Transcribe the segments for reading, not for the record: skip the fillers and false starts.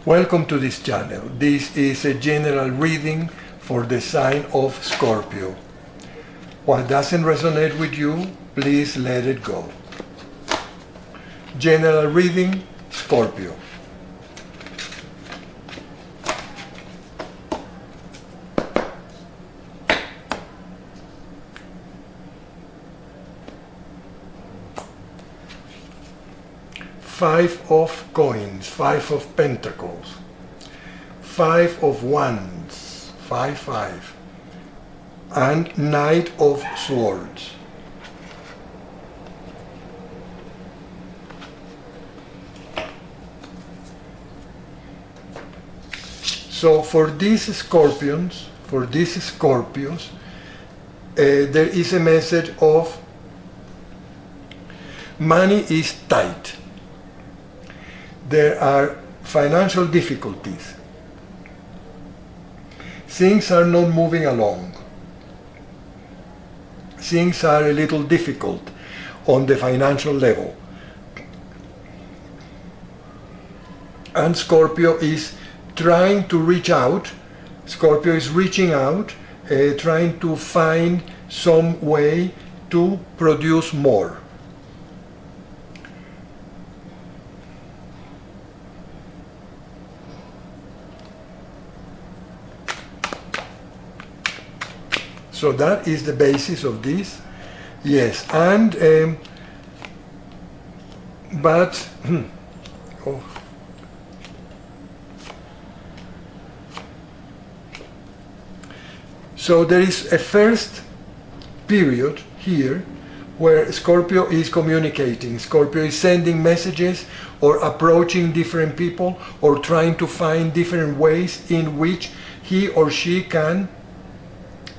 Welcome to this channel. This is a general reading for the sign of Scorpio. What doesn't resonate with you, please let it go. General reading, Scorpio. Five of coins, five of pentacles, five of wands, five, and knight of swords. So for these Scorpions, there is a message of money is tight. There are financial difficulties. Things are not moving along. Things are a little difficult on the financial level. And Scorpio is trying to reach out. Scorpio is reaching out, trying to find some way to produce more. So that is the basis of this. Yes, and So there is a first period here where Scorpio is communicating. Scorpio is sending messages or approaching different people or trying to find different ways in which he or she can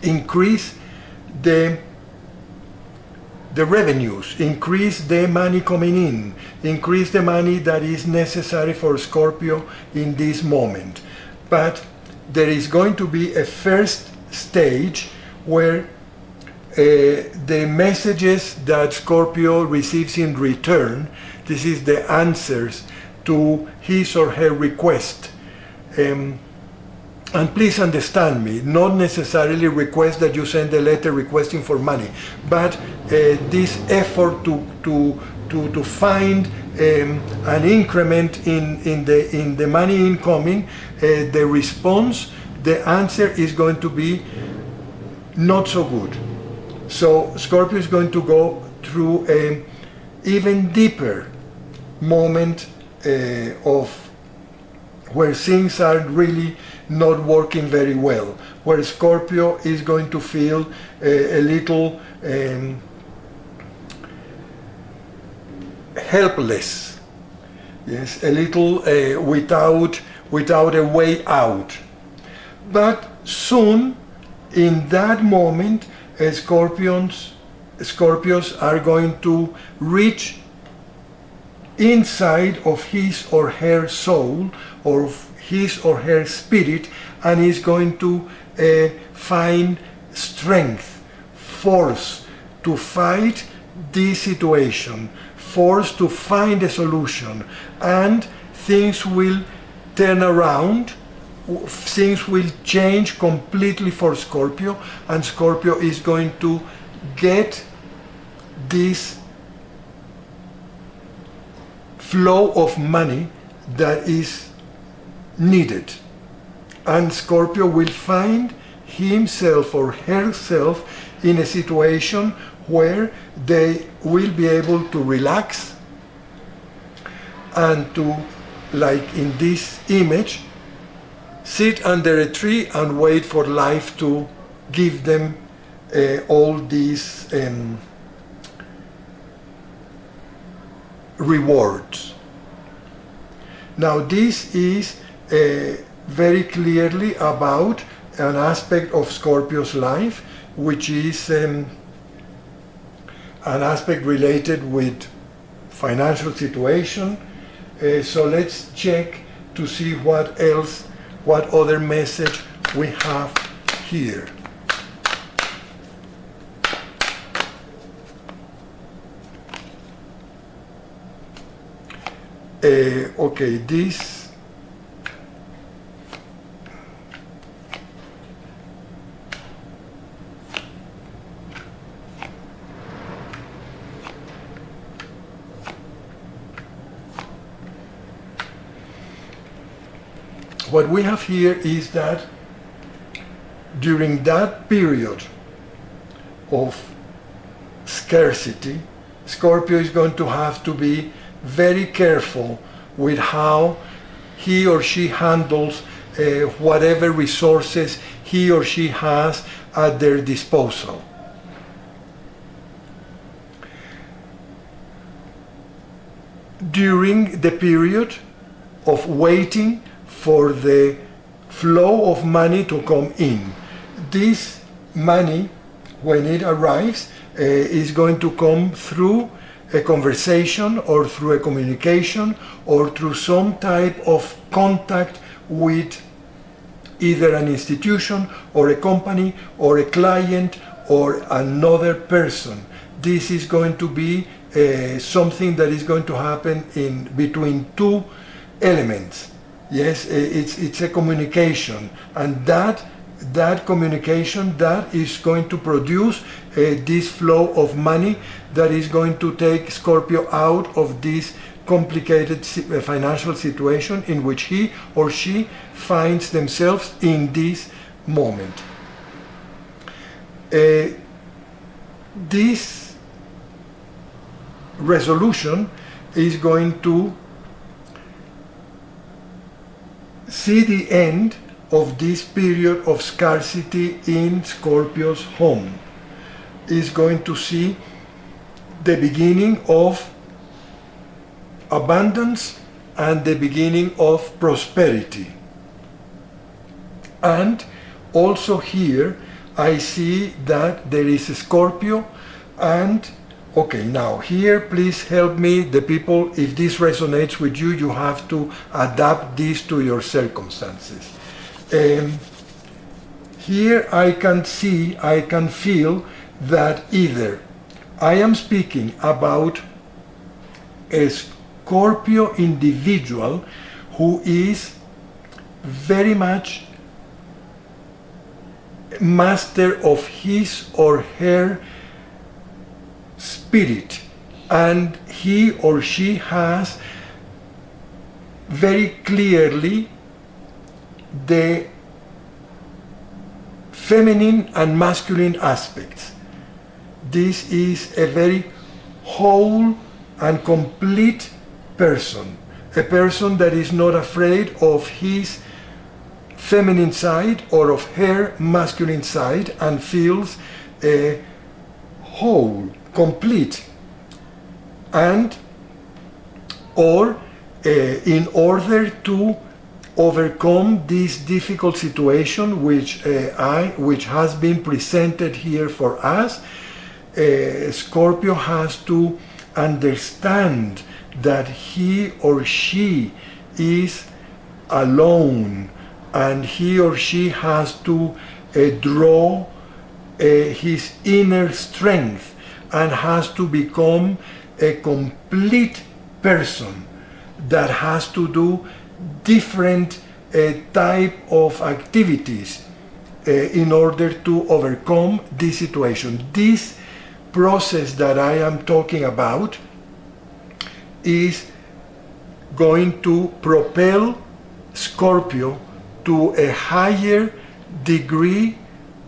increase the revenues, increase the money coming in, increase the money that is necessary for Scorpio in this moment. But there is going to be a first stage where the messages that Scorpio receives in return, this is the answers to his or her request. And please understand me, not necessarily request that you send a letter requesting for money, but this effort to find an increment in the money incoming, the response, the answer is going to be not so good. So Scorpio is going to go through an even deeper moment of where things are really not working very well, where Scorpio is going to feel a little helpless, yes, a little without a way out. But soon, in that moment, Scorpios are going to reach inside of his or her soul or his or her spirit, and is going to find strength, force to fight this situation, force to find a solution, and things will turn around, things will change completely for Scorpio, and Scorpio is going to get this flow of money that is needed, and Scorpio will find himself or herself in a situation where they will be able to relax and to, like in this image, sit under a tree and wait for life to give them all these rewards. Now this is very clearly about an aspect of Scorpio's life, which is an aspect related with financial situation. So let's check to see what else, what other message we have here. Okay, this what we have here is that during that period of scarcity, Scorpio is going to have to be very careful with how he or she handles whatever resources he or she has at their disposal. During the period of waiting for the flow of money to come in, this money, when it arrives, is going to come through a conversation or through a communication or through some type of contact with either an institution or a company or a client or another person. This is going to be something that is going to happen in between two elements. Yes, it's a communication, and that communication that is going to produce this flow of money that is going to take Scorpio out of this complicated financial situation in which he or she finds themselves in this moment. This resolution is going to see the end of this period of scarcity in Scorpio's home. Is going to see the beginning of abundance and the beginning of prosperity. And also here I see that there is a Scorpio, and okay, now here please help me, the people, if this resonates with you, you have to adapt this to your circumstances. Here I can see, I can feel that either I am speaking about a Scorpio individual who is very much master of his or her spirit, and he or she has very clearly the feminine and masculine aspects. This is a very whole and complete person, a person that is not afraid of his feminine side or of her masculine side and feels whole, complete, and or in order to overcome this difficult situation which has been presented here for us, Scorpio has to understand that he or she is alone, and he or she has to draw his inner strength and has to become a complete person that has to do different type of activities in order to overcome this situation. This process that I am talking about is going to propel Scorpio to a higher degree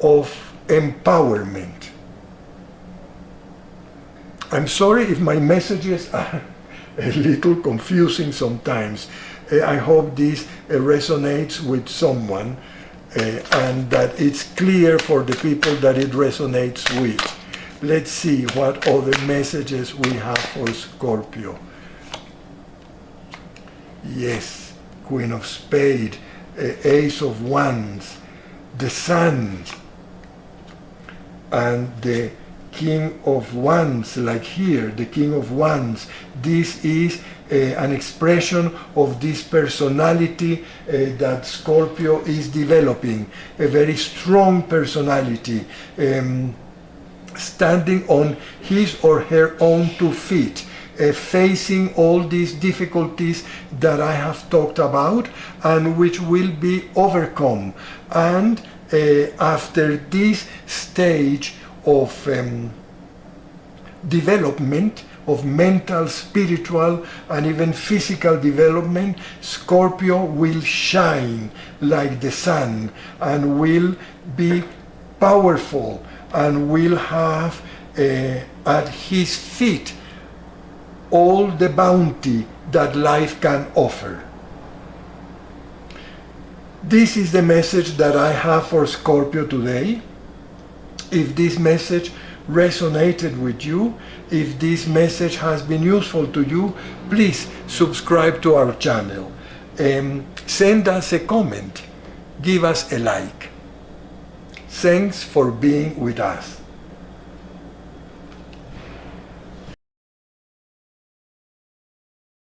of empowerment. I'm sorry if my messages are a little confusing sometimes. I hope this resonates with someone and that it's clear for the people that it resonates with. Let's see what other messages we have for Scorpio. Yes, Queen of Spades, Ace of Wands, the Sun, and the King of Wands, like here, the King of Wands. This is an expression of this personality that Scorpio is developing, a very strong personality, standing on his or her own 2 feet, facing all these difficulties that I have talked about and which will be overcome. And after this stage of development, of mental, spiritual, and even physical development, Scorpio will shine like the sun and will be powerful and will have at his feet all the bounty that life can offer. This is the message that I have for Scorpio today. If this message resonated with you, if this message has been useful to you, please subscribe to our channel. Send us a comment. Give us a like. Thanks for being with us.